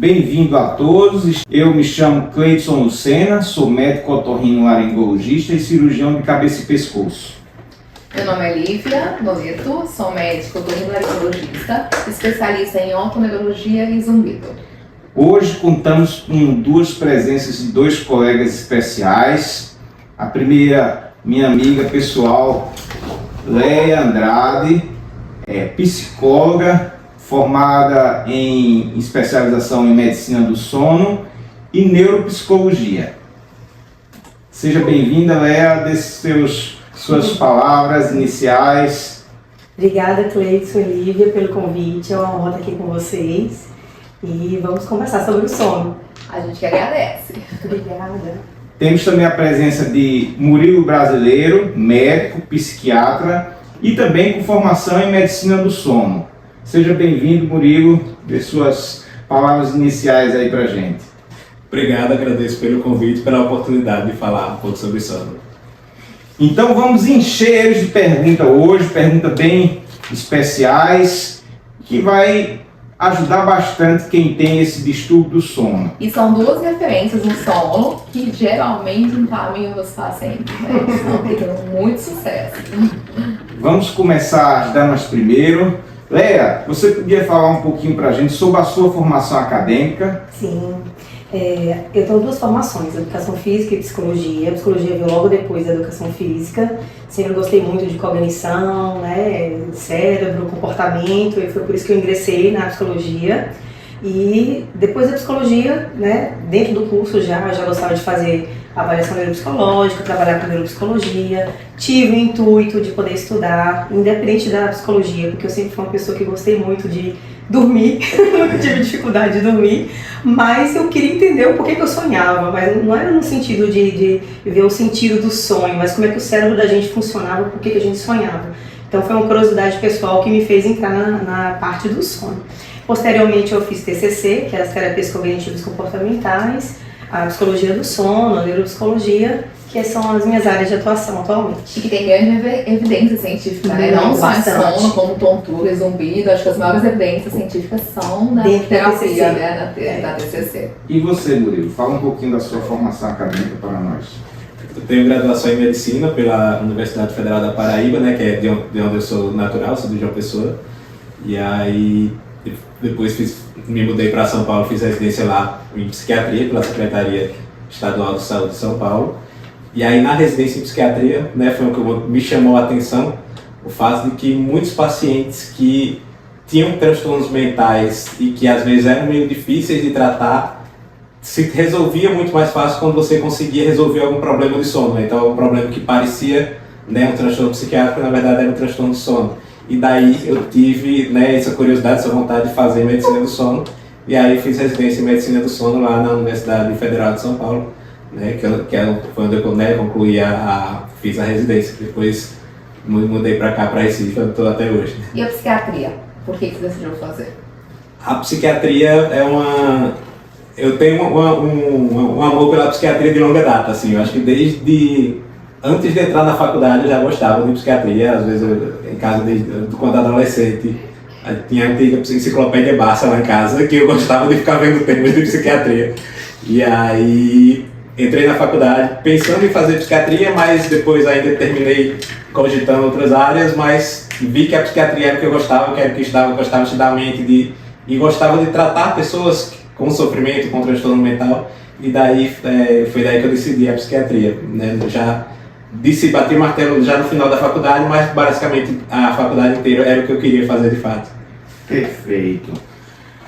Bem-vindo a todos. Eu me chamo Cleidson Lucena, sou médico otorrinolaringologista e cirurgião de cabeça e pescoço. Meu nome é Lívia Noleto, sou médico otorrinolaringologista, especialista em otoneurologia e zumbido. Hoje contamos com duas presenças de dois colegas especiais. A primeira, minha amiga pessoal, Leia Andrade, psicóloga, formada em especialização em medicina do sono e neuropsicologia. Seja bem-vinda, Leia, suas palavras iniciais. Obrigada, Cleidson e Lívia, pelo convite. É uma honra estar aqui com vocês e vamos conversar sobre o sono. A gente agradece. Obrigada. Temos também a presença de Murilo Brasileiro, médico, psiquiatra e também com formação em medicina do sono. Seja bem-vindo, Murilo, dê suas palavras iniciais aí pra gente. Obrigado, agradeço pelo convite, pela oportunidade de falar um pouco sobre sono. Então vamos encher eles de perguntas hoje, perguntas bem especiais, que vai ajudar bastante quem tem esse distúrbio do sono. E são duas referências no sono que geralmente encaminham os pacientes, né? Que têm muito sucesso. Vamos começar as damas primeiro. Leia, você podia falar um pouquinho pra gente sobre a sua formação acadêmica? Sim, eu tenho duas formações, educação física e psicologia. A psicologia veio logo depois da educação física. Sempre gostei muito de cognição, né, cérebro, comportamento, e foi por isso que eu ingressei na psicologia. E depois da psicologia, né, dentro do curso já gostava de fazer avaliação neuropsicológica, trabalhar com neuropsicologia. Tive o intuito de poder estudar, independente da psicologia, porque eu sempre fui uma pessoa que gostei muito de dormir, nunca tive dificuldade de dormir, mas eu queria entender o porquê que eu sonhava, mas não era no sentido de ver o sentido do sonho, mas como é que o cérebro da gente funcionava, por que a gente sonhava. Então foi uma curiosidade pessoal que me fez entrar na parte do sono. Posteriormente eu fiz TCC, que é as terapias cognitivas comportamentais, a psicologia do sono, a neuropsicologia, que são as minhas áreas de atuação atualmente. E que tem grande evidência científica, né? Não só em sono, como tontura e zumbido. Acho que as maiores evidências científicas são na terapia, né? Da TCC. E você, Murilo, fala um pouquinho da sua formação acadêmica para nós. Eu tenho graduação em medicina pela Universidade Federal da Paraíba, né, que é de onde eu sou natural, sou de João Pessoa. E aí depois me mudei para São Paulo, fiz residência lá em psiquiatria pela Secretaria Estadual de Saúde de São Paulo. E aí na residência em psiquiatria, né, foi o que me chamou a atenção, o fato de que muitos pacientes que tinham transtornos mentais e que às vezes eram meio difíceis de tratar, se resolvia muito mais fácil quando você conseguia resolver algum problema de sono. Então um problema que parecia, né, um transtorno psiquiátrico, na verdade era um transtorno de sono. E daí eu tive, né, essa curiosidade, essa vontade de fazer medicina do sono, e aí fiz residência em medicina do sono lá na Universidade Federal de São Paulo, né, foi onde eu, né, concluí fiz a residência. Depois mudei para cá, para Recife, onde estou até hoje. E a psiquiatria? Por que você decidiu fazer? A psiquiatria é eu tenho um amor pela psiquiatria de longa data, assim. Eu acho que desde antes de entrar na faculdade eu já gostava de psiquiatria. Às vezes em casa, desde quando adolescente, tinha a antiga enciclopédia Barça lá em casa, que eu gostava de ficar vendo temas de psiquiatria. E aí entrei na faculdade pensando em fazer psiquiatria, mas depois ainda terminei cogitando outras áreas, mas vi que a psiquiatria era o que eu gostava, que era o que eu estudava, gostava de estudar a mente e gostava de tratar pessoas com sofrimento, com transtorno mental, e daí foi daí que eu decidi a psiquiatria, né? Já bati martelo já no final da faculdade, mas basicamente a faculdade inteira era o que eu queria fazer de fato. Perfeito.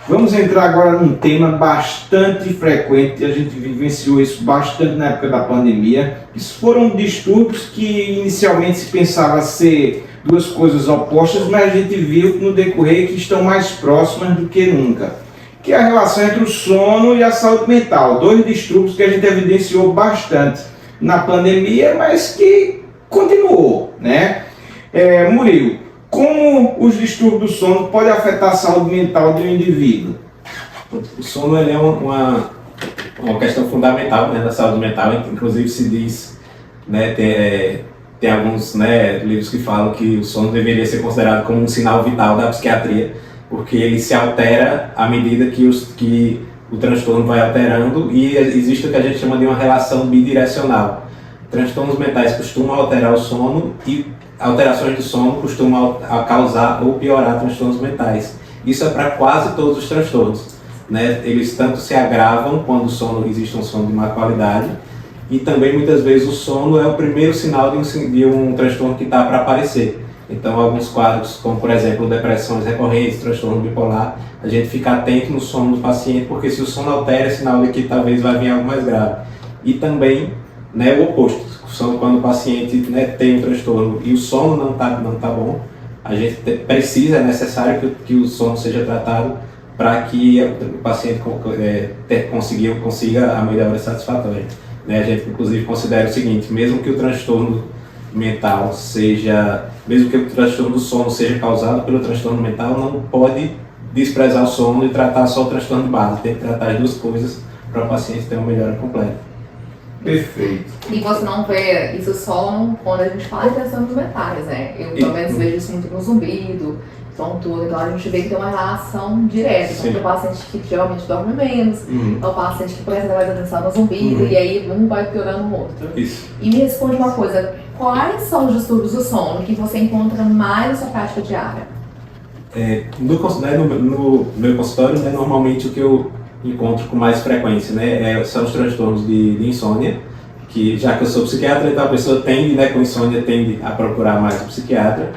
Vamos entrar agora num tema bastante frequente, a gente vivenciou isso bastante na época da pandemia. Isso foram distúrbios que inicialmente se pensava ser duas coisas opostas, mas a gente viu no decorrer que estão mais próximas do que nunca, que é a relação entre o sono e a saúde mental. Dois distúrbios que a gente evidenciou bastante na pandemia, mas que continuou, né? Murilo, como os distúrbios do sono podem afetar a saúde mental do indivíduo? O sono ele é uma questão fundamental, né, da saúde mental. Inclusive se diz, né, tem alguns, né, livros que falam que o sono deveria ser considerado como um sinal vital da psiquiatria, porque ele se altera à medida que o transtorno vai alterando e existe o que a gente chama de uma relação bidirecional. Transtornos mentais costumam alterar o sono e alterações do sono costumam causar ou piorar transtornos mentais. Isso é para quase todos os transtornos, né? Eles tanto se agravam quando existe um sono de má qualidade, e também muitas vezes o sono é o primeiro sinal de um transtorno que está para aparecer. Então, alguns quadros, como por exemplo depressões recorrentes, transtorno bipolar, a gente fica atento no sono do paciente, porque se o sono altera, é sinal de que talvez vai vir algo mais grave. E também, né, o oposto, quando o paciente, né, tem um transtorno e o sono não tá bom, a gente é necessário que o sono seja tratado para que o paciente consiga a melhora satisfatória. Né, a gente inclusive considera o seguinte: mesmo que o transtorno mental mesmo que o transtorno do sono seja causado pelo transtorno mental, não pode desprezar o sono e tratar só o transtorno de base. Tem que tratar as duas coisas para o paciente ter uma melhora completa. Perfeito. E você não vê isso só quando a gente fala de transtornos mentais, né? Eu pelo menos vejo isso muito no zumbido, tontura, então a gente vê que tem uma relação direta. Então tem o paciente que geralmente dorme menos, é o paciente que presta mais atenção no zumbido, e aí um vai piorando o outro. Isso. E me responde uma coisa: quais são os distúrbios do sono que você encontra mais na sua prática diária? No meu consultório, né, normalmente o que eu encontro com mais frequência, né, são os transtornos de insônia, que já que eu sou psiquiatra, então a pessoa tende, né, com insônia, tende a procurar mais o psiquiatra.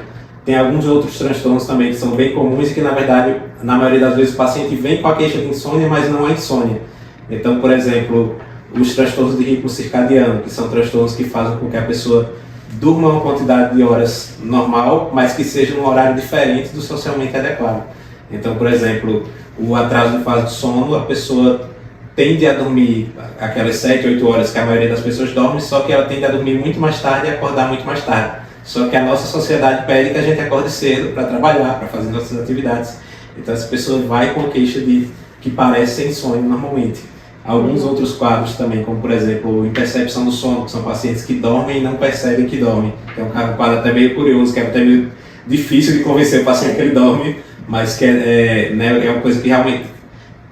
Tem alguns outros transtornos também que são bem comuns e que, na verdade, na maioria das vezes o paciente vem com a queixa de insônia, mas não é insônia. Então, por exemplo, os transtornos de ritmo circadiano, que são transtornos que fazem com que a pessoa durma uma quantidade de horas normal, mas que seja um horário diferente do socialmente adequado. Então, por exemplo, o atraso de fase do sono, a pessoa tende a dormir aquelas 7, 8 horas que a maioria das pessoas dorme, só que ela tende a dormir muito mais tarde e acordar muito mais tarde. Só que a nossa sociedade pede que a gente acorde cedo para trabalhar, para fazer nossas atividades. Então essa pessoa vai com queixa que parece ser insônia normalmente. Alguns outros quadros também, como por exemplo, impercepção do sono, que são pacientes que dormem e não percebem que dormem. É um quadro até meio curioso, que é até meio difícil de convencer o paciente que ele dorme, mas que é uma coisa que realmente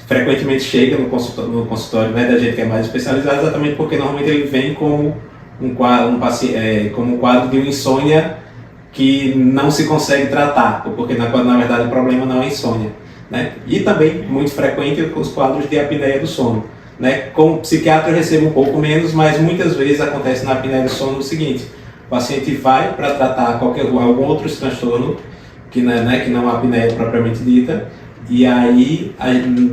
frequentemente chega no consultório, né, da gente que é mais especializado, exatamente porque normalmente ele vem como um quadro de uma insônia que não se consegue tratar, porque na verdade o problema não é insônia, né? E também muito frequente os quadros de apneia do sono, né? Como psiquiatra eu recebo um pouco menos, mas muitas vezes acontece na apneia do sono o seguinte: o paciente vai para tratar algum outro transtorno que não é a apneia propriamente dita, e aí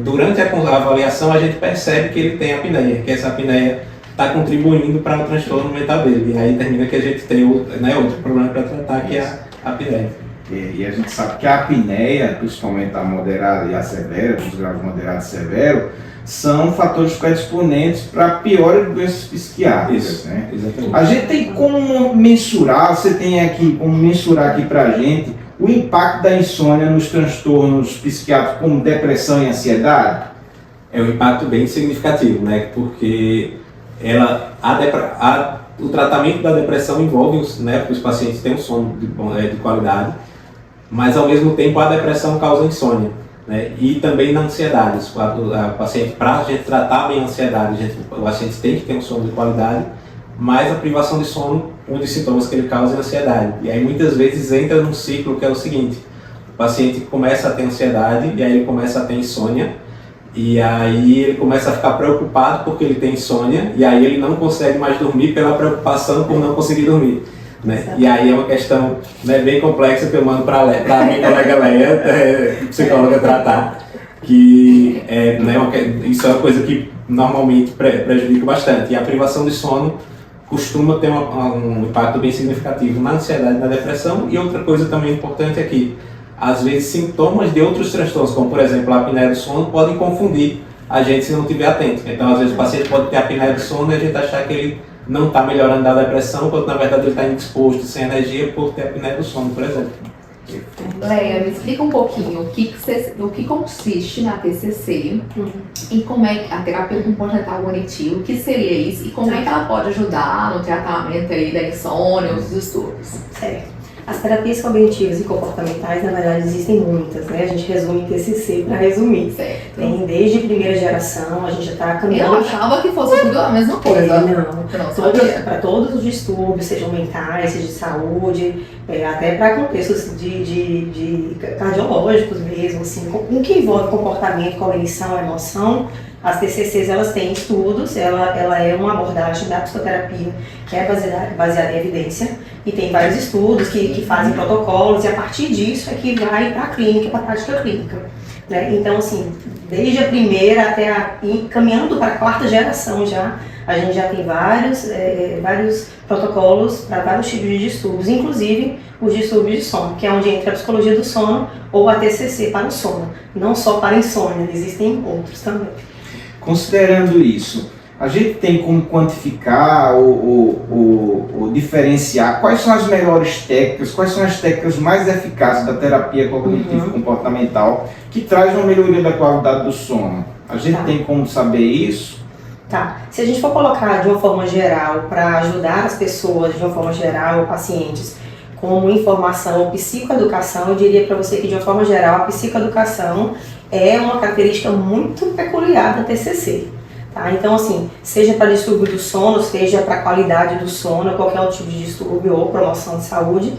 durante a avaliação a gente percebe que ele tem apneia, que essa apneia está contribuindo para o transtorno mental dele. E aí termina que a gente tem outro problema para tratar, que é a apneia. E a gente sabe que a apneia, principalmente a moderada e a severa, os graus moderado e severo, são fatores predisponentes para a piora de doenças psiquiátricas. Isso, né? Exatamente. A gente tem como mensurar, você tem aqui como mensurar aqui para a gente o impacto da insônia nos transtornos psiquiátricos como depressão e ansiedade? É um impacto bem significativo, né? Porque o tratamento da depressão envolve, né, os pacientes têm um sono de qualidade, mas ao mesmo tempo a depressão causa insônia, né? E também na ansiedade. O paciente, para a gente tratar bem a ansiedade, o paciente tem que ter um sono de qualidade, mas a privação de sono, um dos sintomas que ele causa é a ansiedade. E aí muitas vezes entra num ciclo que é o seguinte: o paciente começa a ter ansiedade e aí ele começa a ter insônia. E aí ele começa a ficar preocupado porque ele tem insônia, e aí ele não consegue mais dormir pela preocupação por não conseguir dormir, né? E aí é uma questão, né, bem complexa que eu mando para a minha colega Leia, psicóloga, tratar, que isso é uma coisa que normalmente prejudica bastante. E a privação de sono costuma ter um impacto bem significativo na ansiedade e na depressão. E outra coisa também importante é que às vezes sintomas de outros transtornos, como por exemplo a apneia do sono, podem confundir a gente se não estiver atento. Então às vezes o paciente pode ter apneia do sono e a gente achar que ele não está melhorando da depressão, quando na verdade ele está indisposto, sem energia, por ter apneia do sono, por exemplo. Leia, me explica um pouquinho o que consiste na TCC e como é a terapia comportamental cognitiva, o que seria isso e como é que ela pode ajudar no tratamento aí da insônia ou dos distúrbios. Certo. As terapias cognitivas e comportamentais, na verdade, existem muitas, né? A gente resume em TCC para resumir. Certo. Tem desde primeira geração, a gente já está caminhando. Eu achava que fosse tudo a mesma coisa. Não, para todos os distúrbios, sejam mentais, seja de saúde, até para contextos de cardiológicos mesmo, assim, o que envolve comportamento, cognição, emoção. As TCCs, elas têm estudos, ela é uma abordagem da psicoterapia que é baseada em evidência e tem vários estudos que fazem protocolos e a partir disso é que vai para a clínica, para a prática clínica. Né? Então, assim, desde a primeira até caminhando para a quarta geração já, a gente já tem vários protocolos para vários tipos de distúrbios, inclusive os distúrbios de sono, que é onde entra a psicologia do sono ou a TCC para o sono, não só para a insônia, existem outros também. Considerando isso, a gente tem como quantificar ou diferenciar quais são as melhores técnicas, quais são as técnicas mais eficazes da terapia cognitivo-comportamental que traz uma melhoria da qualidade do sono? A gente tem como saber isso? Tá. Se a gente for colocar de uma forma geral, para ajudar as pessoas de uma forma geral, pacientes, como informação ou psicoeducação, eu diria para você que de uma forma geral a psicoeducação é uma característica muito peculiar da TCC. Tá? Então, assim, seja para distúrbio do sono, seja para qualidade do sono, qualquer outro tipo de distúrbio ou promoção de saúde,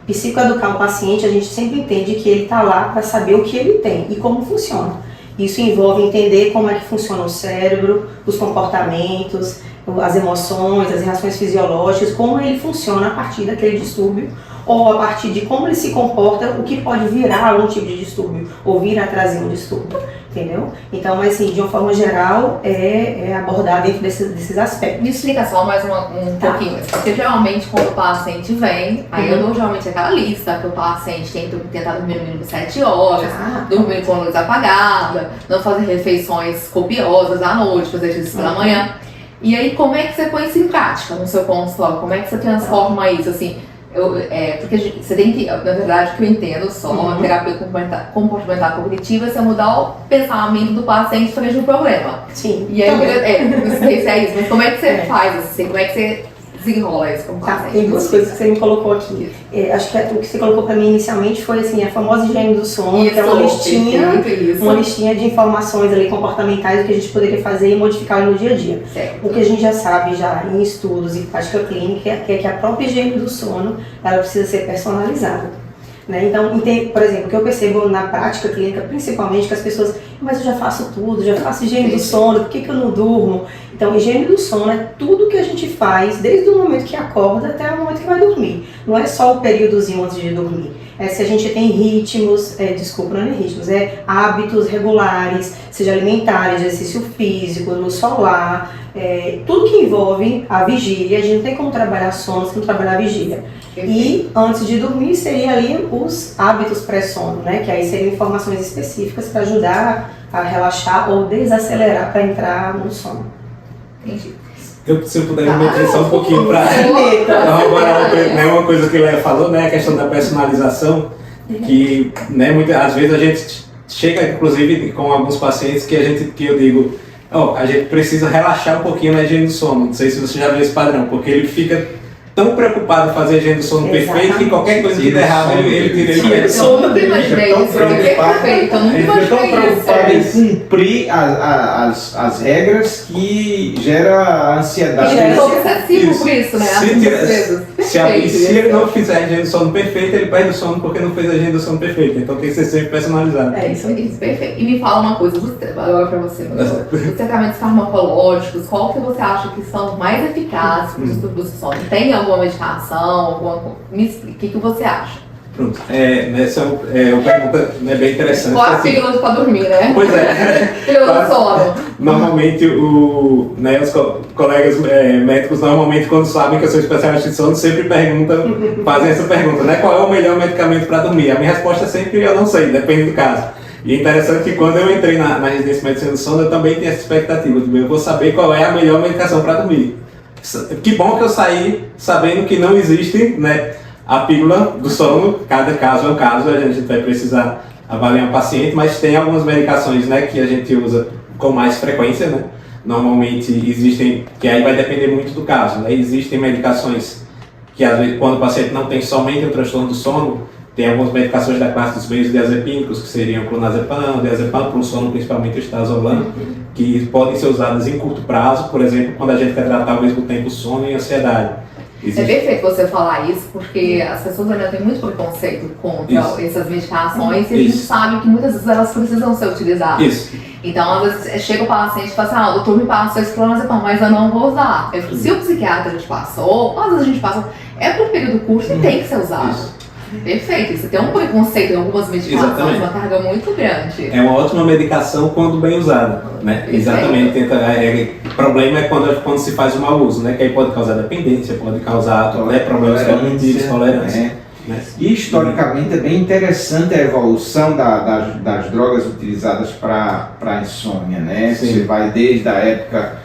psicoeducar o paciente, a gente sempre entende que ele está lá para saber o que ele tem e como funciona. Isso envolve entender como é que funciona o cérebro, os comportamentos, as emoções, as reações fisiológicas, como ele funciona a partir daquele distúrbio ou a partir de como ele se comporta, o que pode virar algum tipo de distúrbio ou vir a trazer um distúrbio, entendeu? Então, mas assim, de uma forma geral, é abordar dentro desses aspectos. Me explica só mais um pouquinho, porque geralmente quando o paciente vem, aí eu dou geralmente aquela lista que o paciente tem que tentar dormir no mínimo 7 horas, dormir com a luz apagada, não fazer refeições copiosas à noite, fazer exercício pela manhã. E aí, como é que você põe isso em prática no seu consultório? Como é que você transforma isso, assim? Porque você tem que, na verdade, o que eu entendo só, a terapia comportamental cognitiva, é você mudar o pensamento do paciente frente ao problema. Sim. E aí, não sei se é isso, mas como é que você faz isso? Assim, como é que você desenrola isso com o paciente? Tem duas coisas que você me colocou aqui. Acho que o que você colocou para mim inicialmente foi assim, a famosa higiene do sono, que é uma listinha de informações ali comportamentais do que a gente poderia fazer e modificar no dia a dia. Certo. O que a gente já sabe já em estudos e prática clínica é que a própria higiene do sono ela precisa ser personalizada. Né? Então, por exemplo, o que eu percebo na prática clínica, principalmente, que as pessoas, mas eu já faço tudo, já faço higiene do sono, por que eu não durmo? Então, higiene do sono é tudo que a gente faz, desde o momento que acorda até o momento que vai dormir. Não é só o períodozinho antes de dormir. Se a gente tem ritmos, hábitos regulares, seja alimentares, exercício físico, luz solar, tudo que envolve a vigília. A gente não tem como trabalhar sono sem trabalhar a vigília. E antes de dormir seria ali os hábitos pré-sono, né? Que aí seriam informações específicas para ajudar a relaxar ou desacelerar para entrar no sono. Entendi. Se eu puder me meter só um pouquinho para corroborar uma coisa que o Léa falou, né? A questão da personalização, que né, às vezes a gente chega, inclusive, com alguns pacientes que eu digo, a gente precisa relaxar um pouquinho na higiene do sono. Não sei se você já viu esse padrão, porque ele fica tão preocupado em fazer a higiene do sono perfeito que qualquer coisa que der errado ele tira ele. Eu nunca imaginei isso, perfeito, eu nunca imaginei preocupado em cumprir as regras que gera ansiedade. É obsessivo por isso, né? Se ele não fizer a higiene do sono perfeita, ele perde o sono porque não fez a higiene do sono perfeita. Então tem que ser sempre personalizado. Isso, perfeito. E me fala uma coisa, agora pra você, os tratamentos farmacológicos, qual que você acha que são mais eficazes para os distúrbios do sono? Tem alguma medicação? Me explica, o que você acha? Pronto, essa é uma pergunta bem interessante. Qual a pílula para dormir, né? Pois é. Pílula do sono. Normalmente, os colegas médicos, normalmente, quando sabem que eu sou especialista de sono, sempre fazem essa pergunta, né? Qual é o melhor medicamento para dormir? A minha resposta é sempre, eu não sei, depende do caso. E é interessante que quando eu entrei na residência de medicina do sono, eu também tinha essa expectativa, eu vou saber qual é a melhor medicação para dormir. Que bom que eu saí sabendo que não existe, né, a pílula do sono, cada caso é um caso, a gente vai precisar avaliar o paciente, mas tem algumas medicações, né, que a gente usa com mais frequência, né? Normalmente existem, que aí vai depender muito do caso, né? Existem medicações que às vezes, quando o paciente não tem somente o transtorno do sono, tem algumas medicações da classe dos benzodiazepínicos, que seriam clonazepam, diazepam, para o sono, principalmente o estazolam, que podem ser usadas em curto prazo, por exemplo, quando a gente quer tratar ao mesmo tempo sono e ansiedade. É perfeito você falar isso, porque as pessoas ainda têm muito preconceito contra essas medicações e a gente sabe que muitas vezes elas precisam ser utilizadas. Então, às vezes, chega o paciente e fala assim, o doutor me passou esse clonazepam, mas eu não vou usar. Eu falo, se o psiquiatra te passou, às vezes a gente passa, é por um período curto e tem que ser usado. Perfeito, você tem um preconceito em algumas medicações, uma carga muito grande. É uma ótima medicação quando bem usada, né? Exatamente. O problema é quando se faz o mau uso, né? Que aí pode causar dependência, pode causar problemas cognitivos, tolerância. Né? E historicamente é bem interessante a evolução das drogas utilizadas para insônia, né? Sim. Você vai desde a época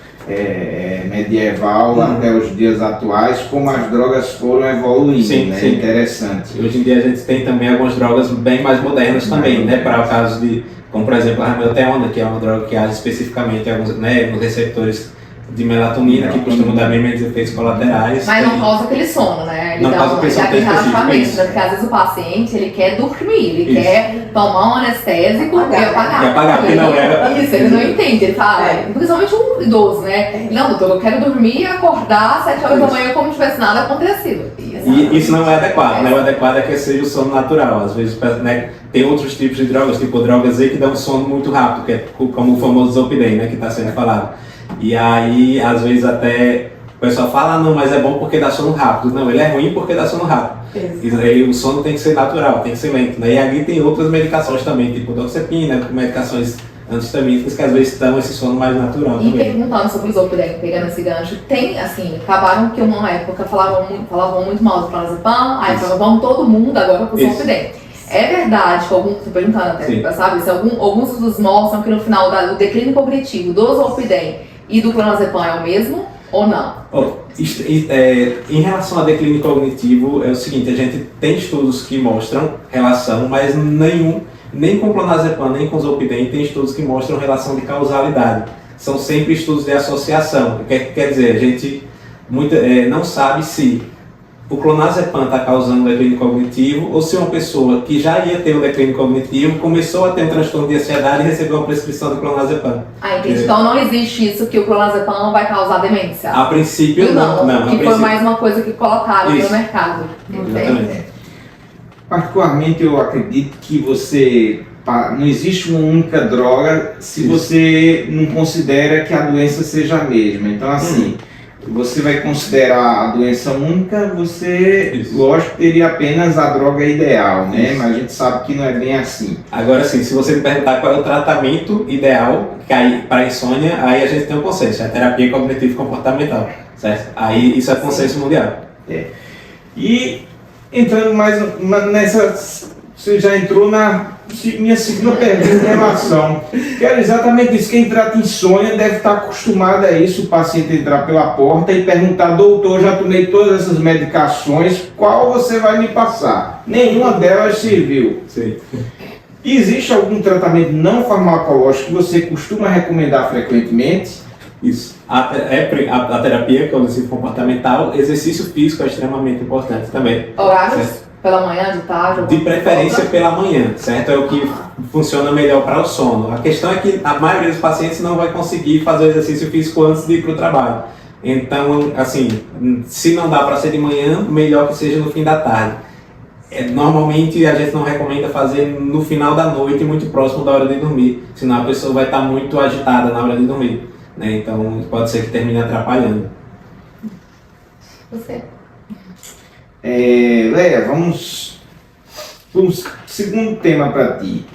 medieval até os dias atuais, como as drogas foram evoluindo, né? Sim. Interessante. Hoje em dia a gente tem também algumas drogas bem mais modernas também, né? Para o caso de, como por exemplo a ramelteona, que é uma droga que age especificamente em alguns receptores de melatonina, que costumam dar bem menos efeitos colaterais. Mas não causa aquele sono, né? Não causa aquele sono relaxamento, porque às vezes o paciente ele quer dormir, ele quer tomar um anestésico e apagar. Porque não era. Isso, ele não entende, ele fala, principalmente um idoso, né? Não, doutor, eu quero dormir e acordar às 7 horas da manhã como se tivesse nada acontecido. E isso não é adequado, né? O adequado é que seja o sono natural. Às vezes, né, tem outros tipos de drogas, tipo drogas Z, que dão sono muito rápido, que é como o famoso Zolpidem, né? Que está sendo falado. E aí, às vezes até o pessoal fala, não, mas é bom porque dá sono rápido. Não, ele é ruim porque dá sono rápido. E aí o sono tem que ser natural, tem que ser lento, né? E ali tem outras medicações também, tipo doxepina, medicações antistamínicas que às vezes dão esse sono mais natural também. E perguntando sobre o Zolpidem, pegando esse gancho, tem, assim, acabaram que uma época falavam muito mal do clonazepam, aí falavam, vamos todo mundo agora pro Zolpidem. É verdade que estou perguntando até, sabe, se alguns estudos mostram que no final o declínio cognitivo do Zolpidem e do clonazepam é o mesmo ou não? Em relação ao declínio cognitivo, é o seguinte, a gente tem estudos que mostram relação, mas nem com clonazepam, nem com Zolpidem, tem estudos que mostram relação de causalidade. São sempre estudos de associação. Quer dizer, a gente não sabe se o clonazepam está causando declínio cognitivo ou se uma pessoa que já ia ter um declínio cognitivo começou a ter um transtorno de ansiedade e recebeu uma prescrição de clonazepam. Entendi. Então não existe isso que o clonazepam vai causar demência? A princípio não. Que foi mais uma coisa que colocaram no mercado. Exatamente. Particularmente eu acredito que não existe uma única droga se você não considera que a doença seja a mesma. Então assim, você vai considerar a doença única, você, lógico, teria apenas a droga ideal, né? Mas a gente sabe que não é bem assim. Agora sim, se você me perguntar qual é o tratamento ideal para a insônia, aí a gente tem um consenso, é a terapia cognitivo-comportamental, certo? Aí isso é consenso mundial. E entrando mais nessa, você já entrou na minha segunda pergunta em relação, que era exatamente isso, quem trata insônia deve estar acostumado a isso, o paciente entrar pela porta e perguntar, doutor, já tomei todas essas medicações, qual você vai me passar? Nenhuma delas serviu. Sim. Existe algum tratamento não farmacológico que você costuma recomendar frequentemente? Isso. A terapia cognitivo-comportamental, exercício físico é extremamente importante também. Horários? Pela manhã, de tarde? De preferência pela manhã, certo? É o que funciona melhor para o sono. A questão é que a maioria dos pacientes não vai conseguir fazer o exercício físico antes de ir para o trabalho. Então, assim, se não dá para ser de manhã, melhor que seja no fim da tarde. Normalmente a gente não recomenda fazer no final da noite, muito próximo da hora de dormir, senão a pessoa vai estar muito agitada na hora de dormir, né? Então pode ser que termine atrapalhando. Você? Leia, vamos para o segundo tema para ti.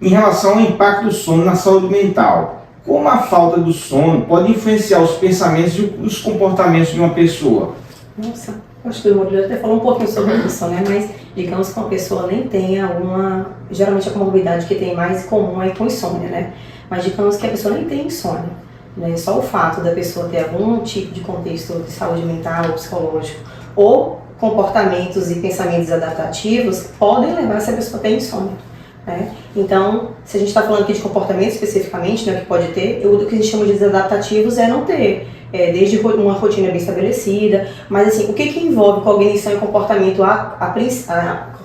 Em relação ao impacto do sono na saúde mental, como a falta do sono pode influenciar os pensamentos e os comportamentos de uma pessoa? Nossa, acho que o Murilo até falou um pouquinho sobre isso, né? Mas digamos que uma pessoa nem tenha geralmente a comorbidade que tem mais comum aí com insônia, né? Mas digamos que a pessoa nem tem insônia, né? Só o fato da pessoa ter algum tipo de contexto de saúde mental ou psicológico ou comportamentos e pensamentos adaptativos podem levar essa pessoa a ter insônia, né? Então, se a gente está falando aqui de comportamento especificamente, né, que pode ter, o que a gente chama de desadaptativos é não ter desde uma rotina bem estabelecida, mas assim, o que envolve cognição e comportamento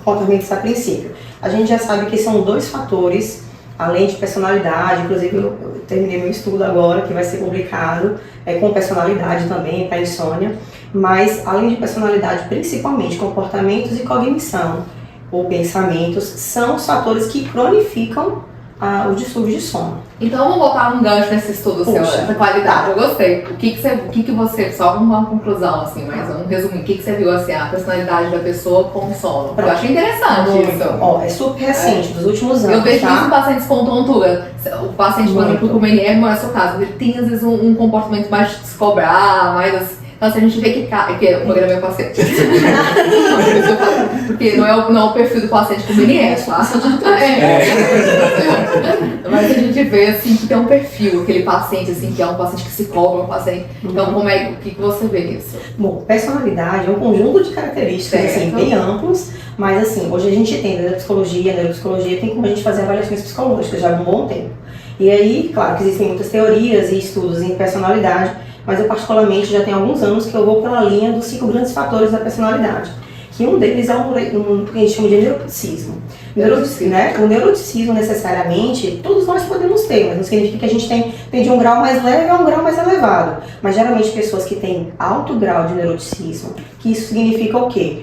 comportamentos a princípio? A gente já sabe que são 2 fatores, além de personalidade, inclusive eu terminei meu estudo agora, que vai ser publicado, com personalidade também, para insônia, mas além de personalidade, principalmente comportamentos e cognição, ou pensamentos, são os fatores que cronificam os distúrbios de sono. Então vamos botar um gancho nesse estudo seu, essa qualidade, eu gostei. O que você, só uma conclusão assim, mas um resumo, o que você viu assim, a personalidade da pessoa com sono? Eu achei interessante isso. É super recente, dos últimos anos. Eu vejo isso em pacientes com tontura. O paciente, por exemplo, com MNR, não é seu caso, ele tem às vezes um comportamento mais de se cobrar, mais assim. Então, se a gente vê que o programa é paciente. Porque não é o perfil do paciente com MNR, tá? Mas a gente vê assim que tem um perfil, aquele paciente assim, que é um paciente que se cobra, um paciente. Então, o que você vê nisso? Bom, personalidade é um conjunto de características assim, bem amplos, mas assim, hoje a gente tem neuropsicologia, tem como a gente fazer avaliações psicológicas já há um bom tempo. E aí, claro que existem muitas teorias e estudos em personalidade, mas eu particularmente já tenho alguns anos que eu vou pela linha dos 5 grandes fatores da personalidade, que um deles é um que a gente chama de neuroticismo. O neuroticismo necessariamente, todos nós podemos ter, mas não significa que a gente tem de um grau mais leve a um grau mais elevado. Mas geralmente pessoas que têm alto grau de neuroticismo, que isso significa o quê?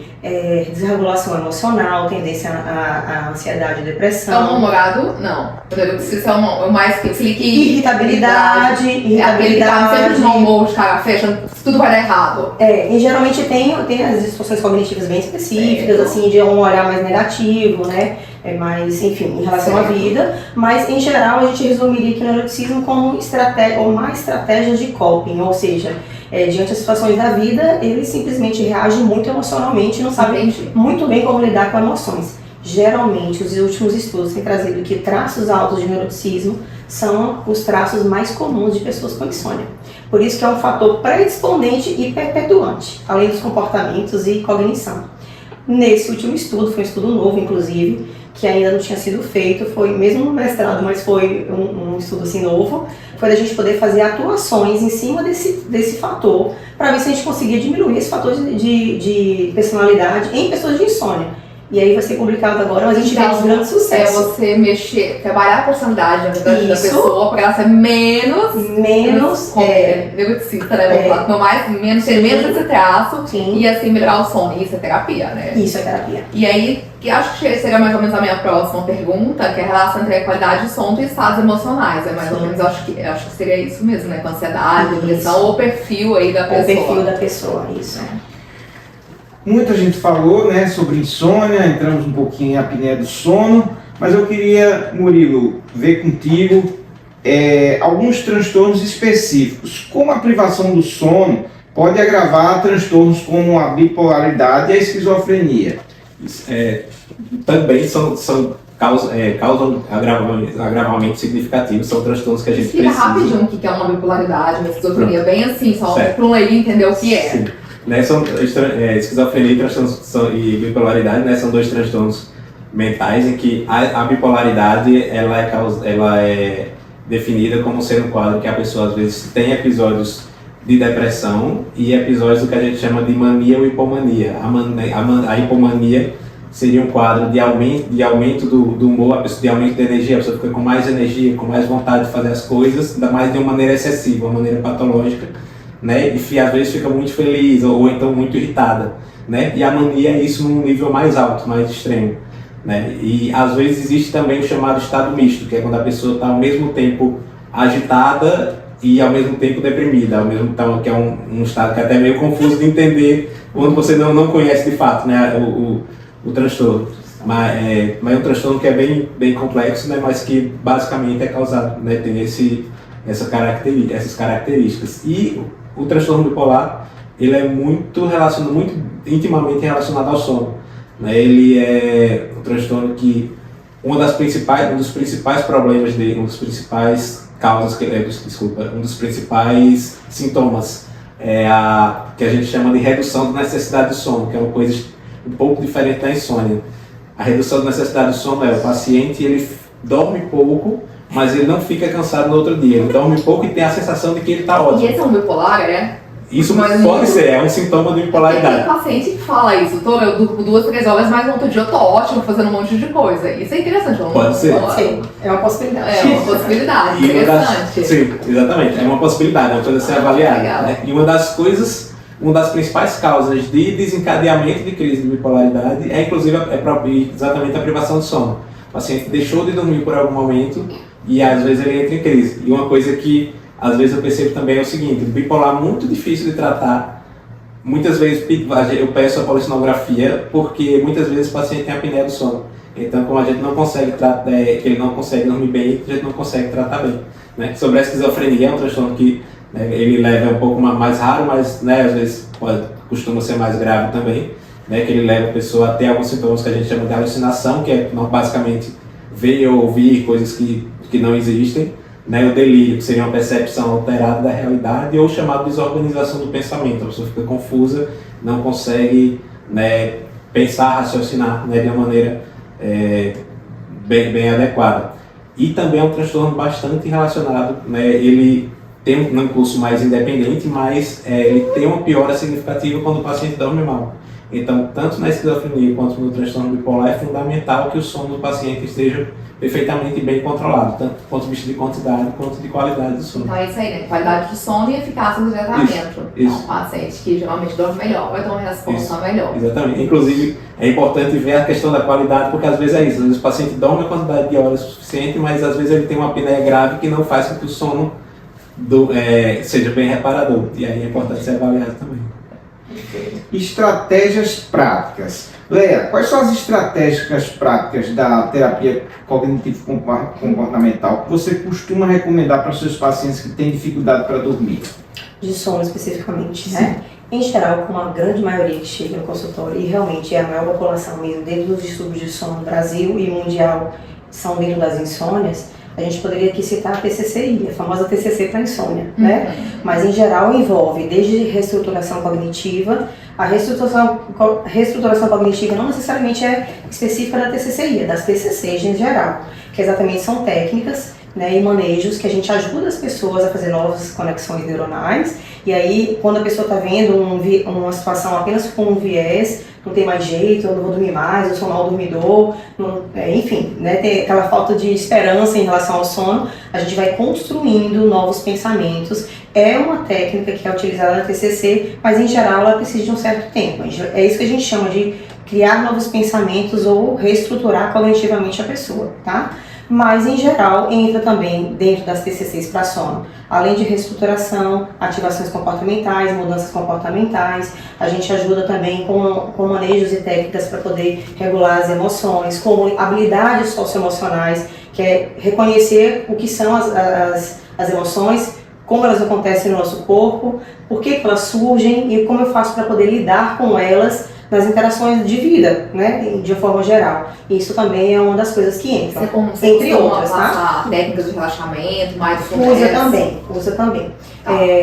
Desregulação emocional, tendência à ansiedade e depressão. É um namorado? Não. O neuroticismo é o mais que irritabilidade. É aquele que tá sempre de mau humor, de cara fecha, tudo vai dar errado. E geralmente tem as disfunções cognitivas bem específicas, assim, de um olhar mais negativo, né? Mais, enfim, em relação à vida, mas em geral a gente resumiria aqui o neuroticismo como uma estratégia de coping, ou seja, diante das situações da vida, ele simplesmente reage muito emocionalmente e não sabe muito bem como lidar com emoções. Geralmente, os últimos estudos têm trazido que traços altos de neuroticismo são os traços mais comuns de pessoas com insônia. Por isso que é um fator predisponente e perpetuante, além dos comportamentos e cognição. Nesse último estudo, foi um estudo novo, inclusive, que ainda não tinha sido feito, foi mesmo no mestrado, mas foi um estudo assim novo, foi da gente poder fazer atuações em cima desse fator, para ver se a gente conseguia diminuir esse fator de personalidade em pessoas de insônia. E aí vai ser publicado agora, mas a gente vê um grande sucesso. Você trabalhar a personalidade, na verdade, da pessoa, para ela ser menos neuroticista, né? Menos esse traço. Sim. E assim melhorar o sono. Isso é terapia, né? Isso é terapia. E aí, que acho que seria mais ou menos a minha próxima pergunta, que é a relação entre a qualidade de sono e estados emocionais. É mais ou menos, acho que seria isso mesmo, né? Com ansiedade, depressão, ou o perfil aí da pessoa. O perfil da pessoa, isso. Muita gente falou, né, sobre insônia, entramos um pouquinho em apneia do sono, mas eu queria, Murilo, ver contigo alguns transtornos específicos. Como a privação do sono pode agravar transtornos como a bipolaridade e a esquizofrenia? Também causam agravamento significativo, são transtornos que a gente precisa. Explica rapidinho o que é uma bipolaridade, uma esquizofrenia, bem assim, só para um leigo entender o que é. Sim. Esquizofrenia e bipolaridade, né, são 2 transtornos mentais em que a bipolaridade ela é definida como ser um quadro que a pessoa às vezes tem episódios de depressão e episódios do que a gente chama de mania ou hipomania. A hipomania seria um quadro de aumento do humor, de aumento de energia, a pessoa fica com mais energia, com mais vontade de fazer as coisas, ainda mais de uma maneira excessiva, uma maneira patológica, né? E às vezes fica muito feliz ou então muito irritada, né? E a mania é isso num nível mais alto, mais extremo, né? E às vezes existe também o chamado estado misto, que é quando a pessoa está ao mesmo tempo agitada e ao mesmo tempo deprimida, então, que é um estado que é até meio confuso de entender quando você não conhece de fato, né, o transtorno. Mas é um transtorno que é bem complexo, né, mas que basicamente é causado, né, tem essas características. E o transtorno bipolar, ele é muito intimamente relacionado ao sono, né? Ele é um transtorno que um dos principais problemas dele, um dos principais sintomas é que a gente chama de redução da necessidade de sono, que é uma coisa um pouco diferente da insônia. A redução da necessidade de sono é o paciente ele dorme pouco mas ele não fica cansado no outro dia. Ele dorme pouco e tem a sensação de que ele está E ótimo. esse é um bipolar, é? Isso Mas pode ser, é um sintoma de Tem bipolaridade. paciente que fala isso, eu durmo 2, 3 horas, mas no outro dia eu tô ótimo fazendo um monte de coisa. Isso é interessante. Pode ser. Sim, é uma possibilidade. É uma possibilidade, E uma das- interessante. sim, exatamente. É uma possibilidade, é uma coisa a ser avaliada. legal. Né? E uma das principais causas de desencadeamento de crise de bipolaridade é, inclusive, exatamente a privação de sono. O paciente deixou de dormir por algum momento e, às vezes, ele entra em crise. E uma coisa que, às vezes, eu percebo também é o seguinte: o bipolar é muito difícil de tratar. Muitas vezes eu peço a polissonografia porque, muitas vezes, o paciente tem apneia do sono. Então, como a gente não consegue tratar, ele não consegue dormir bem, a gente não consegue tratar bem. Né? Sobre a esquizofrenia, é um transtorno que ele leva um pouco mais raro, mas às vezes costuma ser mais grave também, que ele leva a pessoa a ter alguns sintomas que a gente chama de alucinação, que é basicamente ver ou ouvir coisas que não existem, o delírio, que seria uma percepção alterada da realidade, ou chamado de desorganização do pensamento. A pessoa fica confusa, não consegue pensar, raciocinar de uma maneira bem adequada. E também é um transtorno bastante relacionado, ele tem um curso mais independente, mas ele tem uma piora significativa quando o paciente dorme mal. Então, tanto na esquizofrenia quanto no transtorno bipolar, é fundamental que o sono do paciente esteja perfeitamente bem controlado, tanto do ponto de vista de quantidade quanto de qualidade do sono. Então é isso aí, né? Qualidade de sono e eficácia do tratamento. Isso. Então, o paciente que geralmente dorme melhor vai ter uma resposta melhor. Exatamente. Inclusive, é importante ver a questão da qualidade, porque às vezes é isso. Às vezes o paciente dorme a quantidade de horas suficiente, mas às vezes ele tem uma apneia grave que não faz com que o sono seja bem reparador. E aí é importante ser avaliado também. Estratégias práticas. Leia, quais são as estratégias práticas da terapia cognitivo-comportamental que você costuma recomendar para seus pacientes que têm dificuldade para dormir? De sono especificamente, né? Em geral, com a grande maioria que chega no consultório, e realmente é a maior população mesmo dentro dos distúrbios de sono no Brasil e mundial, são dentro das insônias, a gente poderia aqui citar a TCCI, a famosa TCC para insônia, né? Mas em geral envolve desde reestruturação cognitiva. A reestruturação cognitiva não necessariamente é específica da TCCI, é das TCCs em geral, que exatamente são técnicas e manejos que a gente ajuda as pessoas a fazer novas conexões neuronais. E aí, quando a pessoa está vendo uma situação apenas com um viés, não tem mais jeito, eu não vou dormir mais, eu sou mal dormidor, enfim, tem aquela falta de esperança em relação ao sono, a gente vai construindo novos pensamentos. É uma técnica que é utilizada na TCC, mas em geral ela precisa de um certo tempo. É isso que a gente chama de criar novos pensamentos ou reestruturar cognitivamente a pessoa, tá? Mas em geral entra também dentro das TCCs para sono, além de reestruturação, ativações comportamentais, mudanças comportamentais. A gente ajuda também com manejos e técnicas para poder regular as emoções, como habilidades socioemocionais, que é reconhecer o que são as emoções, como elas acontecem no nosso corpo, por que elas surgem e como eu faço para poder lidar com elas nas interações de vida, de forma geral. Isso também é uma das coisas que entra, entre outras, tá? Técnicas de relaxamento, Usa também.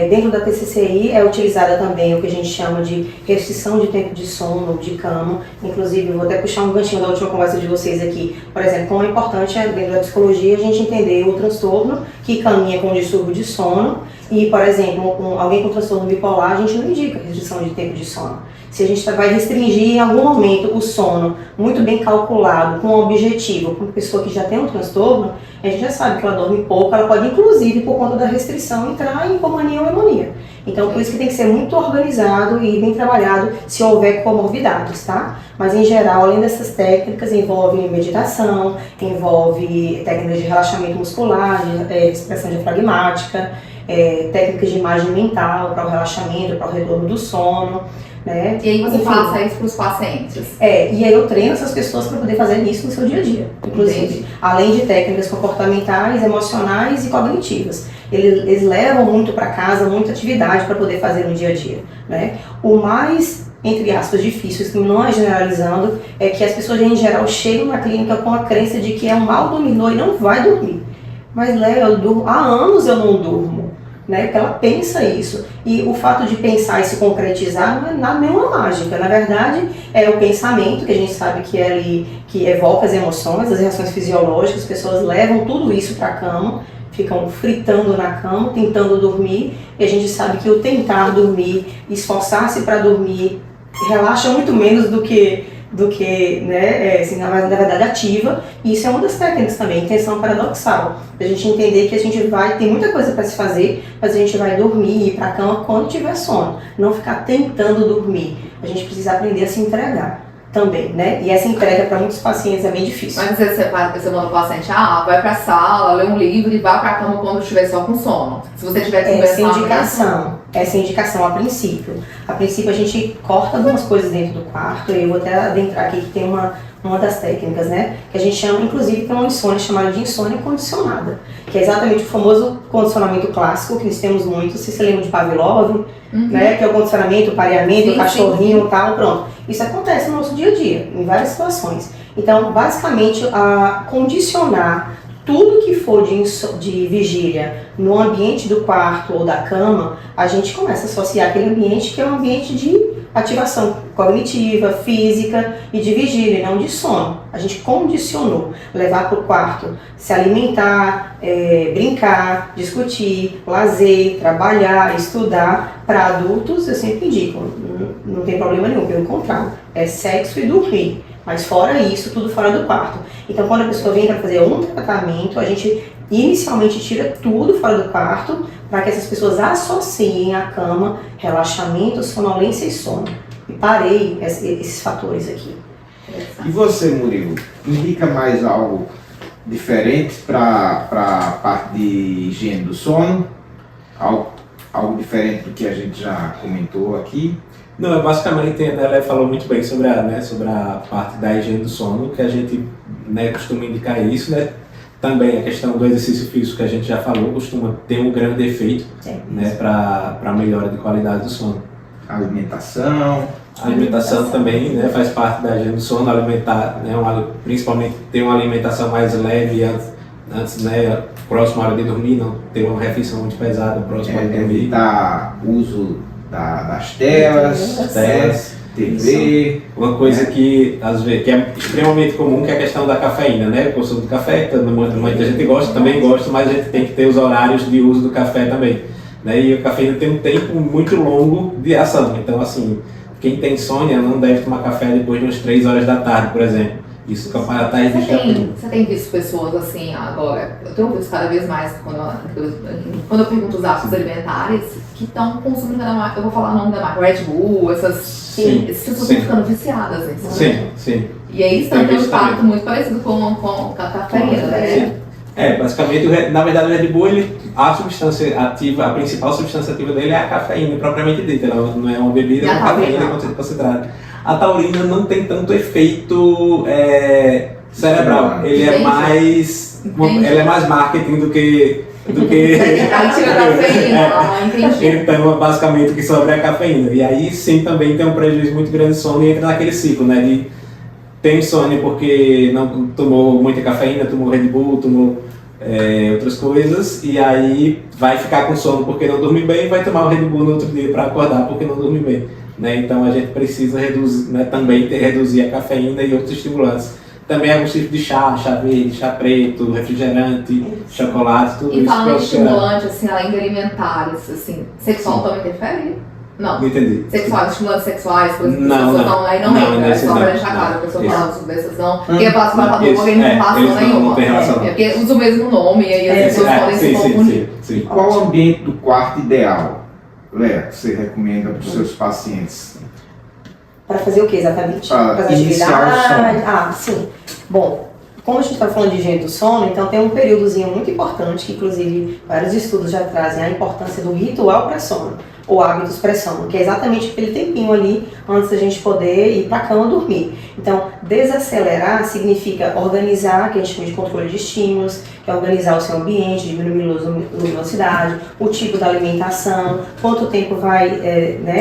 Dentro da TCCI é utilizada também o que a gente chama de restrição de tempo de sono, de cama. Inclusive, eu vou até puxar um ganchinho da última conversa de vocês aqui. Por exemplo, como é importante dentro da psicologia a gente entender o transtorno que caminha com o distúrbio de sono. E, por exemplo, alguém com transtorno bipolar, a gente não indica restrição de tempo de sono. Se a gente vai restringir em algum momento o sono muito bem calculado, com um objetivo, para uma pessoa que já tem um transtorno, a gente já sabe que ela dorme pouco, ela pode inclusive, por conta da restrição, entrar em hipomania ou hemonia. Então, por isso que tem que ser muito organizado e bem trabalhado se houver comorbidades, tá? Mas, em geral, além dessas técnicas, envolve meditação, envolve técnicas de relaxamento muscular, de respiração diafragmática, técnicas de imagem mental para o relaxamento, para o retorno do sono. E aí você passa isso para os pacientes? E aí eu treino essas pessoas para poder fazer isso no seu dia a dia, inclusive. Além de técnicas comportamentais, emocionais e cognitivas. Eles levam muito para casa, muita atividade para poder fazer no dia a dia, O mais, entre aspas, difícil, isso não é generalizando, é que as pessoas em geral chegam na clínica com a crença de que é um mal dormidor e não vai dormir. Mas, Léo, há anos eu não durmo. né? Porque ela pensa isso. E o fato de pensar e se concretizar não é nada, nenhuma mágica. Na verdade, é o pensamento, que a gente sabe que é ali, que evoca as emoções, as reações fisiológicas, as pessoas levam tudo isso para a cama, ficam fritando na cama, tentando dormir, e a gente sabe que o tentar dormir, esforçar-se para dormir, relaxa muito menos do que né, assim, na verdade ativa, e isso é uma das técnicas também, intenção paradoxal, a gente entender que a gente tem muita coisa para se fazer, mas a gente vai dormir e ir para a cama quando tiver sono, não ficar tentando dormir, a gente precisa aprender a se entregar também, né, e essa entrega para muitos pacientes é bem difícil. Mas você manda o paciente, vai pra sala, lê um livro e vai pra cama quando estiver só com sono. Se você tiver que conversar... Essa indicação a princípio. A princípio a gente corta algumas coisas dentro do quarto, e eu vou até adentrar aqui que tem uma das técnicas, né, que a gente chama, inclusive, tem uma insônia chamada de insônia condicionada, que é exatamente o famoso condicionamento clássico, que nós temos muito, se você lembra de Pavlov, né, que é o condicionamento, o pareamento, o cachorrinho e tal, pronto. Isso acontece no nosso dia a dia, em várias situações. Então, basicamente, condicionar tudo que for de vigília no ambiente do quarto ou da cama, a gente começa a associar aquele ambiente que é um ambiente de ativação cognitiva, física e de vigília, não de sono. A gente condicionou levar para o quarto, se alimentar, brincar, discutir, lazer, trabalhar, estudar. Para adultos, eu sempre indico, não tem problema nenhum, pelo contrário, é sexo e dormir. Mas fora isso, tudo fora do quarto. Então, quando a pessoa vem para fazer um tratamento, a gente inicialmente tira tudo fora do quarto, para que essas pessoas associem à cama relaxamento, sonolência e sono. E parei esses fatores aqui. E você, Murilo, indica mais algo diferente para a parte de higiene do sono? Algo diferente do que a gente já comentou aqui? Não, basicamente, ela falou muito bem sobre a parte da higiene do sono, que a gente, né, costuma indicar isso, né? Também a questão do exercício físico, que a gente já falou, costuma ter um grande efeito, né, para a melhora de qualidade do sono. Alimentação. A alimentação também, né, faz parte da higiene do sono, alimentar, né, principalmente ter uma alimentação mais leve antes, né, próximo à hora de dormir, não ter uma refeição muito pesada próximo à hora de dormir. Evitar o uso das telas, TV. Uma coisa que às vezes que é extremamente comum, que é a questão da cafeína, né? O consumo do café, que muita gente gosta, também gosta, mas a gente tem que ter os horários de uso do café também, né? E a cafeína tem um tempo muito longo de ação, então assim, quem tem insônia não deve tomar café depois de umas 3 horas da tarde, por exemplo. Isso que a tarde Você tem visto pessoas assim agora, eu tenho visto cada vez mais quando eu pergunto os hábitos alimentares, que estão consumindo, eu vou falar o nome da marca, Red Bull, essas pessoas estão ficando viciadas nisso. Sim. E aí isso tem um impacto muito parecido com a cafeína, né? Basicamente, na verdade o Red Bull, a substância ativa, a principal substância ativa dele é a cafeína, propriamente dita, ela não é uma bebida, é uma cafeína concentrada. A taurina não tem tanto efeito cerebral, ela é mais marketing do que então, basicamente, o que sobra é a cafeína. E aí sim também tem um prejuízo muito grande de sono e entra naquele ciclo, né? De ter insônia porque não tomou muita cafeína, tomou Red Bull, tomou outras coisas, e aí vai ficar com sono porque não dorme bem, e vai tomar o Red Bull no outro dia para acordar porque não dorme bem. Né? Então a gente precisa reduzir, né, também reduzir a cafeína e outros estimulantes. Também alguns tipos de chá verde, chá preto, refrigerante, chocolate, tudo isso. E falando de estimulante, assim, além de alimentares, assim, sexual também interfere? Não. Não entendi. Estimulantes sexuais, coisas que não, pessoas não, aí não entra, é só pra deixar claro, a pessoa fala sobre essas não, porque a próxima não tem relação nenhuma. Porque usa o mesmo nome e aí as pessoas podem se confundir. Sim. Qual o ambiente do quarto ideal, Léa, que você recomenda para os seus pacientes? Para fazer o que exatamente? Para fazer atividade? Sim. Bom, como a gente está falando de higiene do sono, então tem um períodozinho muito importante, que inclusive vários estudos já trazem a importância do ritual pré-sono, ou hábitos pré-sono, que é exatamente aquele tempinho ali antes da gente poder ir para a cama dormir. Então, desacelerar significa organizar, que a gente chama de controle de estímulos, que é organizar o seu ambiente, diminuir luminosidade, o tipo da alimentação, quanto tempo vai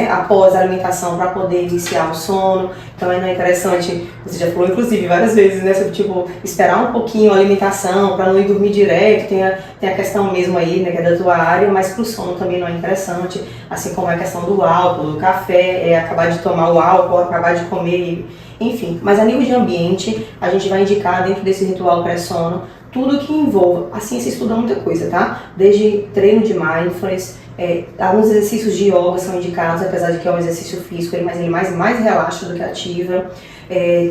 após a alimentação para poder iniciar o sono. Também não é interessante, você já falou inclusive várias vezes, né, sobre tipo, esperar um pouquinho a alimentação para não ir dormir direto, tem a questão mesmo aí, né, que é da tua área, mas para o sono também não é interessante, assim como a questão do álcool, do café, acabar de tomar o álcool, acabar de comer, enfim. Mas a nível de ambiente, a gente vai indicar dentro desse ritual pré-sono tudo que envolva, a ciência estuda muita coisa, tá? Desde treino de mindfulness, alguns exercícios de yoga são indicados, apesar de que é um exercício físico, mas ele mais relaxa do que ativa.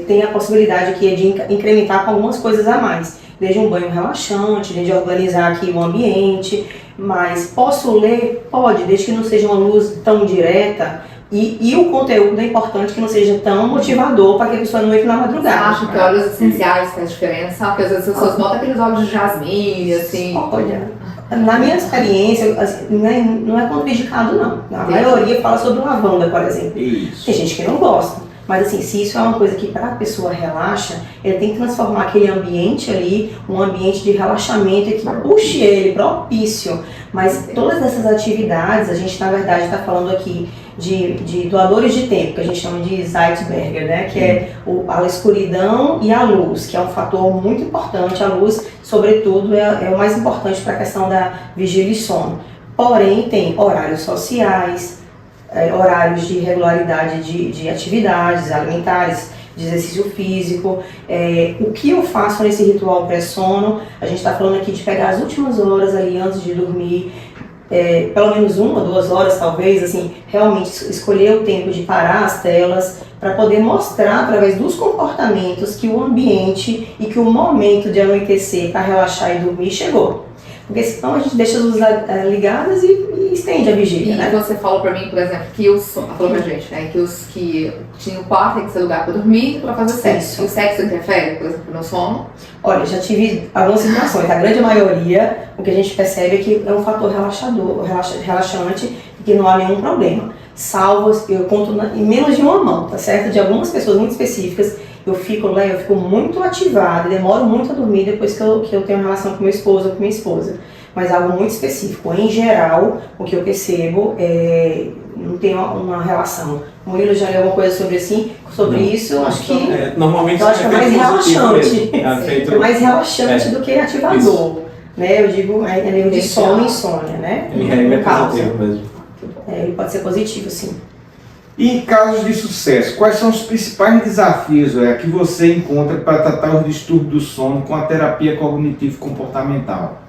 Tem a possibilidade aqui de incrementar com algumas coisas a mais, desde um banho relaxante, desde organizar aqui o ambiente. Mas posso ler? Pode, desde que não seja uma luz tão direta. E o conteúdo é importante que não seja tão motivador para que a pessoa não entre na madrugada. Você acha que óleos essenciais faz diferença? Porque às vezes as pessoas botam aqueles óleos de jasmim, assim. Olha, na minha experiência, assim, não é contraindicado não. A maioria fala sobre lavanda, por exemplo. Isso. Tem gente que não gosta. Mas assim, se isso é uma coisa que para a pessoa relaxa, ele tem que transformar aquele ambiente ali, um ambiente de relaxamento e que puxe ele, propício. Mas todas essas atividades, a gente na verdade está falando aqui de doadores de tempo, que a gente chama de Zeitberger, né? Que é a escuridão e a luz, que é um fator muito importante. A luz, sobretudo, é o mais importante para a questão da vigília e sono. Porém, tem horários sociais, horários de regularidade de atividades alimentares, de exercício físico. O que eu faço nesse ritual pré-sono, a gente está falando aqui de pegar as últimas horas ali antes de dormir, pelo menos 1 ou 2 horas talvez, assim, realmente escolher o tempo de parar as telas para poder mostrar através dos comportamentos que o ambiente e que o momento de anoitecer para relaxar e dormir chegou. Porque senão a gente deixa as luzes ligadas e estende a vigília, né? E você falou pra mim, por exemplo, que falou pra gente, né, que os que tinham o quarto tem que ser lugar pra dormir e pra fazer sexo. E o sexo interfere, por exemplo, no sono? Olha, já tive algumas situações. A grande maioria, o que a gente percebe é que é um fator relaxante e que não há nenhum problema. Salvo, eu conto em menos de uma mão, tá certo? De algumas pessoas muito específicas, eu fico muito ativada, demoro muito a dormir depois que eu tenho uma relação com meu esposo ou com minha esposa. Mas algo muito específico. Em geral, o que eu percebo não tem uma relação. O Murilo já leu alguma coisa sobre isso, acho que normalmente eu acho que é mais relaxante. É mais relaxante do que ativador. Isso. Né? Eu digo, nível de sono e insônia, né? Ele é positivo mesmo. Ele pode ser positivo, sim. E em casos de sucesso, quais são os principais desafios que você encontra para tratar os distúrbios do sono com a terapia cognitivo-comportamental?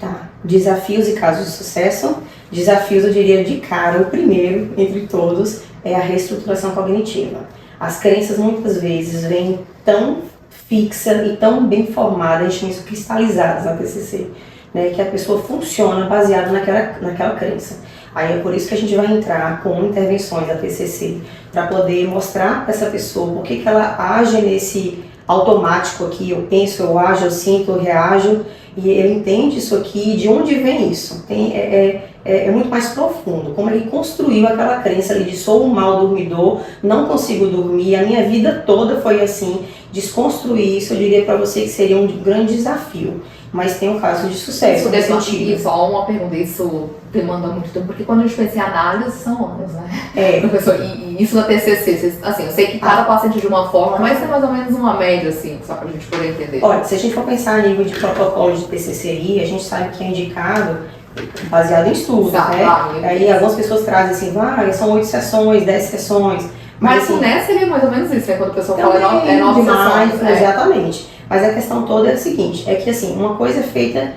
Tá. Desafios e casos de sucesso. Desafios, eu diria, de cara, o primeiro entre todos é a reestruturação cognitiva. As crenças muitas vezes vêm tão fixa e tão bem formada, a gente chama isso cristalizadas na TCC, né, que a pessoa funciona baseada naquela crença. Aí é por isso que a gente vai entrar com intervenções da TCC, para poder mostrar para essa pessoa por que ela age nesse automático aqui, eu penso, eu ajo, eu sinto, eu reajo, e ele entende isso aqui, de onde vem isso. É muito mais profundo, como ele construiu aquela crença ali de sou um mau dormidor, não consigo dormir, a minha vida toda foi assim. Desconstruir isso, eu diria para você que seria um grande desafio, mas tem um caso de sucesso nesse sentido. E só uma pergunta, isso demanda muito tempo, porque quando a gente pensa em análise, são anos, né? Professor, e isso na TCC, assim, eu sei que cada paciente de uma forma, mas tem mais ou menos uma média, assim, só pra gente poder entender. Olha, se a gente for pensar a nível de protocolo de TCCI, a gente sabe que é indicado baseado em estudos, né? Claro, aí algumas pessoas trazem assim, são 8 sessões, 10 sessões. Mas assim, né, seria mais ou menos isso, né? Quando a pessoa fala 9 sessões. Exatamente. Mas a questão toda é a seguinte, é que assim, uma coisa é feita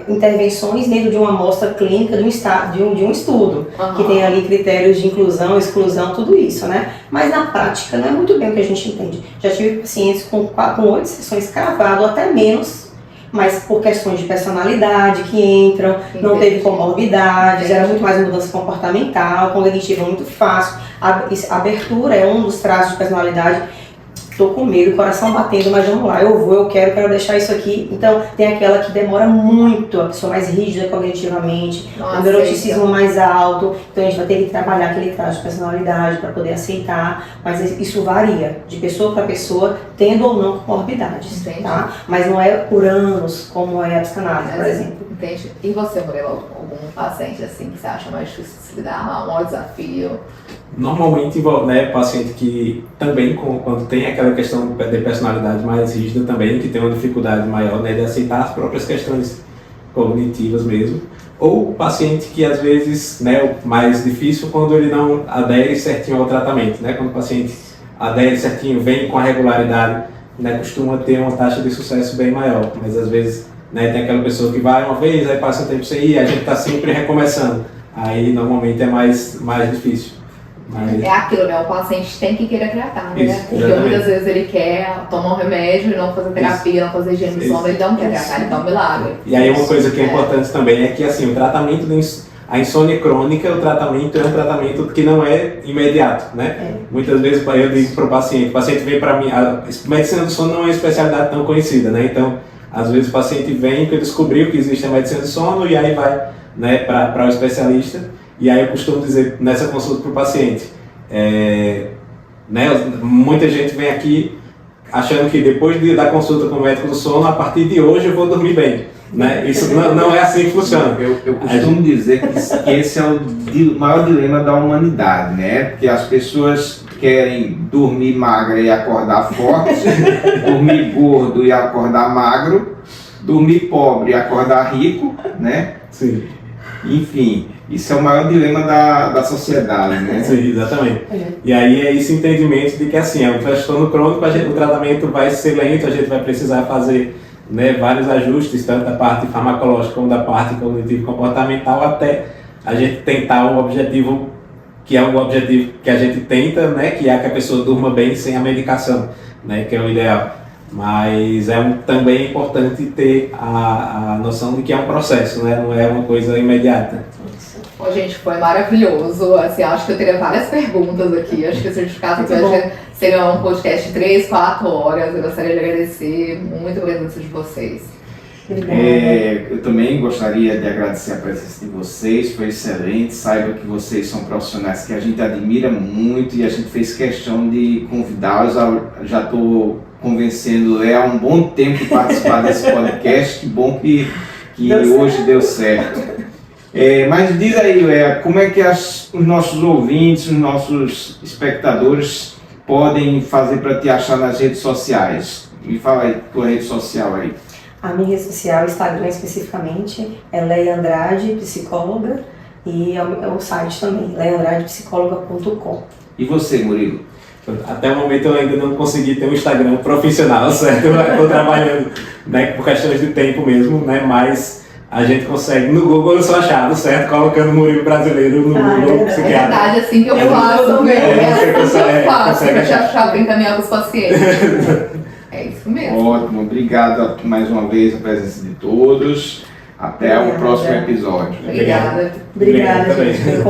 intervenções dentro de uma amostra clínica de um estudo, que tem ali critérios de inclusão, exclusão, tudo isso, né? Mas na prática não é muito bem o que a gente entende. Já tive pacientes com 8 sessões cravado, até menos, mas por questões de personalidade que entram, não teve comorbidades, era muito mais mudança comportamental, cognitiva muito fácil, a abertura é um dos traços de personalidade. estou com medo, coração batendo, mas vamos lá, eu vou, eu quero deixar isso aqui. Então, tem aquela que demora muito, a pessoa mais rígida cognitivamente, o neuroticismo mais alto, então a gente vai ter que trabalhar aquele traço de personalidade para poder aceitar, mas isso varia de pessoa para pessoa, tendo ou não comorbidades, tá? Mas não é por anos, como é a psicanálise, por exemplo. Entendi. E você, Murilo, algum paciente assim que você acha mais difícil de se lidar, um maior desafio? Normalmente, né, paciente que também, quando tem aquela questão de personalidade mais rígida também, que tem uma dificuldade maior, né, de aceitar as próprias questões cognitivas mesmo, ou o paciente que às vezes, né, o mais difícil quando ele não adere certinho ao tratamento, né, quando o paciente adere certinho, vem com a regularidade, né, costuma ter uma taxa de sucesso bem maior, mas às vezes, né, tem aquela pessoa que vai uma vez, aí passa um tempo sem ir, a gente está sempre recomeçando, aí normalmente é mais difícil. Mas... É aquilo, né? O paciente tem que querer tratar, né? Isso, porque muitas vezes ele quer tomar um remédio e não fazer terapia, não fazer higiene do sono, ele não quer tratar, ele dá um milagre. E aí uma coisa que é importante também é que assim, o tratamento a insônia crônica, o tratamento é um tratamento que não é imediato, né? Muitas vezes eu digo para o paciente vem para mim, a medicina do sono não é uma especialidade tão conhecida, né? Então, às vezes o paciente vem porque descobriu que existe a medicina do sono e aí vai, né, para o especialista. E aí eu costumo dizer nessa consulta para o paciente, né, muita gente vem aqui achando que depois da consulta com o médico do sono, a partir de hoje eu vou dormir bem. Né? Isso não é assim que funciona. Eu costumo dizer que esse é o maior dilema da humanidade, né? Porque as pessoas querem dormir magra e acordar forte, dormir gordo e acordar magro, dormir pobre e acordar rico, né? Sim. Enfim, isso é o maior dilema da sociedade, né? Sim, exatamente. E aí é esse entendimento de que assim, é um transtorno crônico, o tratamento vai ser lento, a gente vai precisar fazer, né, vários ajustes, tanto da parte farmacológica como da parte cognitivo-comportamental, até a gente tentar o objetivo, que é o objetivo que a gente tenta, né, que é que a pessoa durma bem sem a medicação, né, que é o ideal. Mas também importante ter a noção de que é um processo, né? Não é uma coisa imediata. Bom, gente, foi maravilhoso. Assim, acho que eu teria várias perguntas aqui. Acho que o certificado seria um podcast de 3, 4 horas. Eu gostaria de agradecer muito a presença de vocês. Eu também gostaria de agradecer a presença de vocês, foi excelente. Saiba que vocês são profissionais que a gente admira muito e a gente fez questão de convidá-los. Já estou convencendo há um bom tempo participar desse podcast. Que bom que hoje deu certo. Mas diz aí, como é que os nossos ouvintes, os nossos espectadores podem fazer para te achar nas redes sociais? Me fala aí, tua rede social aí. A minha rede social, Instagram especificamente, é Leia Andrade, psicóloga, e é o site também, leiandradepsicóloga.com. E você, Murilo? Até o momento eu ainda não consegui ter um Instagram profissional, certo? Eu estou trabalhando, né, por questões de tempo mesmo, né, mas a gente consegue, no Google eu sou achado, certo? Colocando Murilo Brasileiro no Google psiquiatra. É verdade, assim que eu faço mesmo. Eu faço, pra te achar para encaminhar para os pacientes. É isso mesmo. Ótimo, obrigado mais uma vez a presença de todos. Até o próximo episódio. Obrigada. Obrigada, gente.